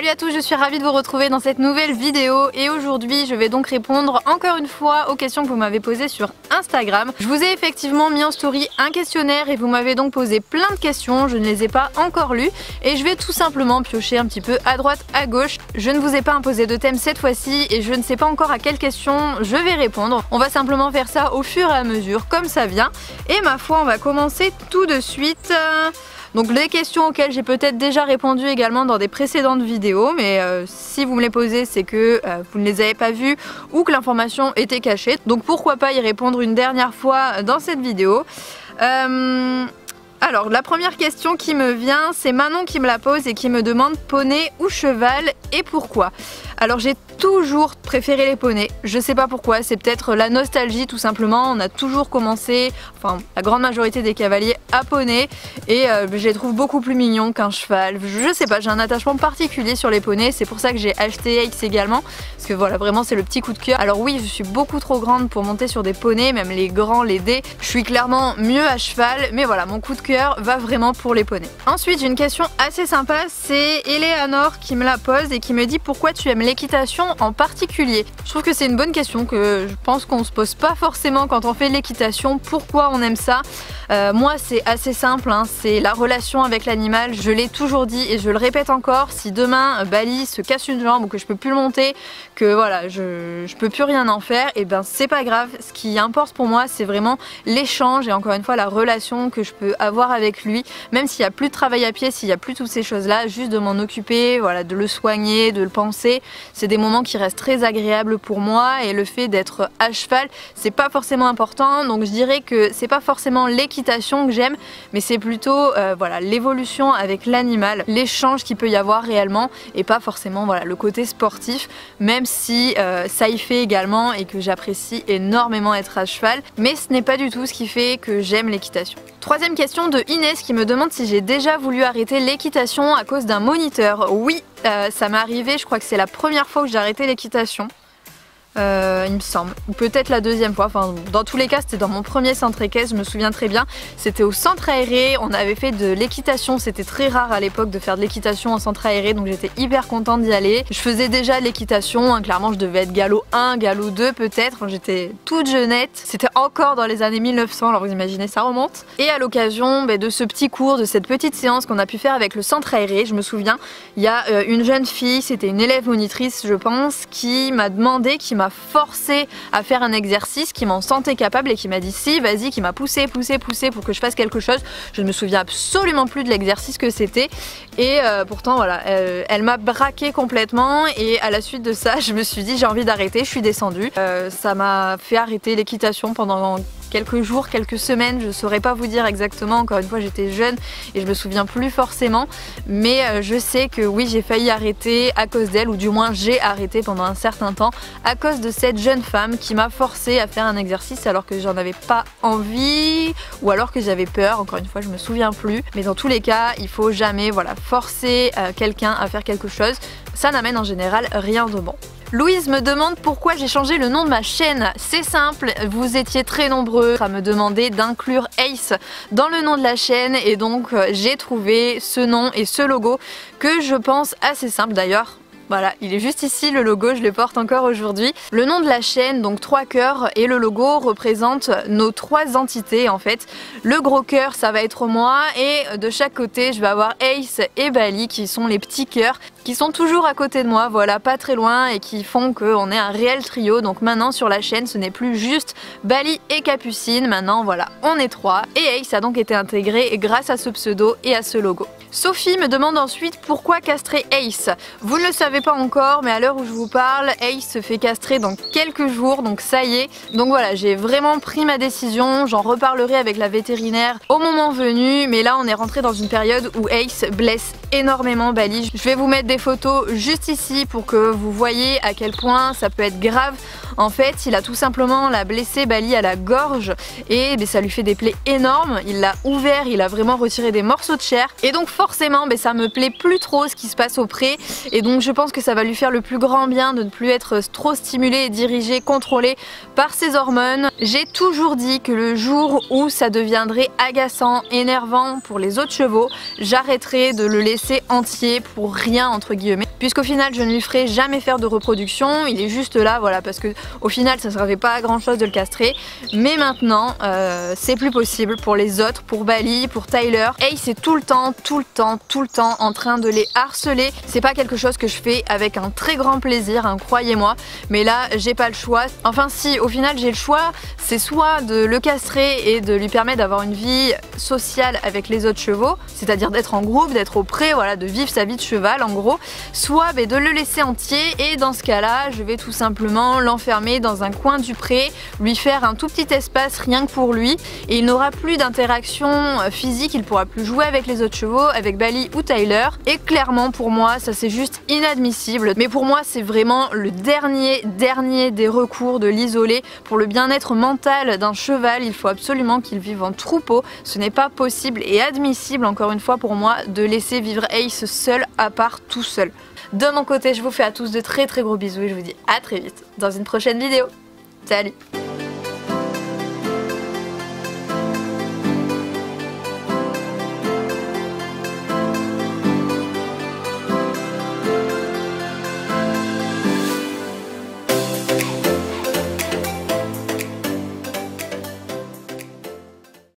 Salut à tous, je suis ravie de vous retrouver dans cette nouvelle vidéo et aujourd'hui je vais donc répondre encore une fois aux questions que vous m'avez posées sur Instagram. Je vous ai effectivement mis en story un questionnaire et vous m'avez donc posé plein de questions, je ne les ai pas encore lues et je vais tout simplement piocher un petit peu à droite à gauche. Je ne vous ai pas imposé de thème cette fois-ci et je ne sais pas encore à quelle question je vais répondre. On va simplement faire ça au fur et à mesure comme ça vient et ma foi on va commencer tout de suite. Donc les questions auxquelles j'ai peut-être déjà répondu également dans des précédentes vidéos, mais si vous me les posez c'est que vous ne les avez pas vues ou que l'information était cachée. Donc pourquoi pas y répondre une dernière fois dans cette vidéo. Alors la première question qui me vient, c'est Manon qui me la pose et qui me demande poney ou cheval et pourquoi. Alors j'ai toujours préféré les poneys, je sais pas pourquoi, c'est peut-être la nostalgie tout simplement, on a toujours commencé, enfin la grande majorité des cavaliers à poney et je les trouve beaucoup plus mignons qu'un cheval, je sais pas, j'ai un attachement particulier sur les poneys, c'est pour ça que j'ai acheté Ace également, parce que voilà vraiment c'est le petit coup de cœur. Alors oui je suis beaucoup trop grande pour monter sur des poneys, même les grands, les D, je suis clairement mieux à cheval, mais voilà mon coup de cœur va vraiment pour les poneys. Ensuite j'ai une question assez sympa, c'est Eleanor qui me la pose et qui me dit pourquoi tu aimes l'équitation en particulier. Je trouve que c'est une bonne question que je pense qu'on se pose pas forcément quand on fait l'équitation, pourquoi on aime ça. Moi c'est assez simple, hein, c'est la relation avec l'animal, je l'ai toujours dit et je le répète encore, si demain Bali se casse une jambe ou que je peux plus le monter, que voilà je peux plus rien en faire, et ben c'est pas grave, ce qui importe pour moi c'est vraiment l'échange et encore une fois la relation que je peux avoir avec lui, même s'il n'y a plus de travail à pied, s'il n'y a plus toutes ces choses là, juste de m'en occuper, voilà, de le soigner, de le penser, c'est des moments qui restent très agréables pour moi et le fait d'être à cheval c'est pas forcément important, donc je dirais que c'est pas forcément l'équitation que j'aime mais c'est plutôt voilà, l'évolution avec l'animal, l'échange qu'il peut y avoir réellement et pas forcément voilà, le côté sportif, même si ça y fait également et que j'apprécie énormément être à cheval, mais ce n'est pas du tout ce qui fait que j'aime l'équitation. Troisième question de Inès qui me demande si j'ai déjà voulu arrêter l'équitation à cause d'un moniteur. Oui, ça m'est arrivé, je crois que c'est la première fois que j'ai arrêté l'équitation. Il me semble, ou peut-être la deuxième fois, enfin dans tous les cas c'était dans mon premier centre équestre, je me souviens très bien, c'était au centre aéré, on avait fait de l'équitation, c'était très rare à l'époque de faire de l'équitation en centre aéré donc j'étais hyper contente d'y aller. Je faisais déjà de l'équitation, hein, clairement je devais être galop 1, galop 2 peut-être, enfin, j'étais toute jeunette, c'était encore dans les années 1900 alors vous imaginez ça remonte. Et à l'occasion de ce petit cours, de cette petite séance qu'on a pu faire avec le centre aéré, je me souviens, il y a une jeune fille, c'était une élève monitrice je pense, qui m'a demandé, qui m'a forcé à faire un exercice, qui m'en sentait capable et qui m'a dit si vas-y, qui m'a poussé pour que je fasse quelque chose. Je ne me souviens absolument plus de l'exercice que c'était et pourtant voilà, elle m'a braqué complètement et à la suite de ça je me suis dit j'ai envie d'arrêter, je suis descendue. Ça m'a fait arrêter l'équitation pendant quelques jours, quelques semaines, je saurais pas vous dire exactement, encore une fois j'étais jeune et je me souviens plus forcément, mais je sais que oui j'ai failli arrêter à cause d'elle, ou du moins j'ai arrêté pendant un certain temps à cause de cette jeune femme qui m'a forcé à faire un exercice alors que j'en avais pas envie ou alors que j'avais peur, encore une fois je me souviens plus, mais dans tous les cas il faut jamais voilà, forcer quelqu'un à faire quelque chose, ça n'amène en général rien de bon. Louise me demande pourquoi j'ai changé le nom de ma chaîne. C'est simple, vous étiez très nombreux à me demander d'inclure Ace dans le nom de la chaîne et donc j'ai trouvé ce nom et ce logo que je pense assez simple d'ailleurs. Voilà, il est juste ici le logo, je le porte encore aujourd'hui. Le nom de la chaîne, donc 3 cœurs, et le logo représente nos 3 entités en fait. Le gros cœur ça va être moi et de chaque côté je vais avoir Ace et Bali qui sont les petits cœurs qui sont toujours à côté de moi, voilà, pas très loin et qui font qu'on est un réel trio. Donc maintenant sur la chaîne ce n'est plus juste Bali et Capucine, maintenant voilà on est 3 et Ace a donc été intégré grâce à ce pseudo et à ce logo. Sophie me demande ensuite pourquoi castrer Ace. Vous ne le savez pas encore mais à l'heure où je vous parle Ace se fait castrer dans quelques jours, donc ça y est. Donc voilà, j'ai vraiment pris ma décision, j'en reparlerai avec la vétérinaire au moment venu, mais là on est rentré dans une période où Ace blesse énormément Bali. Je vais vous mettre des photos juste ici pour que vous voyez à quel point ça peut être grave En fait, il a tout simplement blessé Bali à la gorge et ça lui fait des plaies énormes. Il l'a ouvert, il a vraiment retiré des morceaux de chair et donc forcément ça me plaît plus trop ce qui se passe au pré et donc je pense que ça va lui faire le plus grand bien de ne plus être trop stimulé et dirigé, contrôlé par ses hormones. J'ai toujours dit que le jour où ça deviendrait agaçant, énervant pour les autres chevaux, j'arrêterai de le laisser entier pour rien entre guillemets, puisqu'au final je ne lui ferai jamais faire de reproduction. Il est juste là, voilà, parce que au final ça ne servait pas à grand chose de le castrer, mais maintenant c'est plus possible pour les autres, pour Bali, pour Tyler. Ace c'est tout le temps en train de les harceler. C'est pas quelque chose que je fais avec un très grand plaisir, hein, croyez-moi, mais là j'ai pas le choix. Enfin si, au final j'ai le choix, c'est soit de le castrer et de lui permettre d'avoir une vie sociale avec les autres chevaux, c'est-à-dire d'être en groupe, d'être au pré, voilà, de vivre sa vie de cheval en gros, soit de le laisser entier et dans ce cas-là je vais tout simplement l'enfermer dans un coin du pré, lui faire un tout petit espace rien que pour lui et il n'aura plus d'interaction physique, il pourra plus jouer avec les autres chevaux, avec Bali ou Tyler. Et clairement pour moi ça c'est juste inadmissible, mais pour moi c'est vraiment le dernier des recours de l'isoler. Pour le bien-être mental d'un cheval, il faut absolument qu'il vive en troupeau. Ce n'est pas possible et admissible encore une fois pour moi de laisser vivre Ace seul à part tout seul. De mon côté je vous fais à tous de très gros bisous et je vous dis à très vite dans une prochaine vidéo. Salut!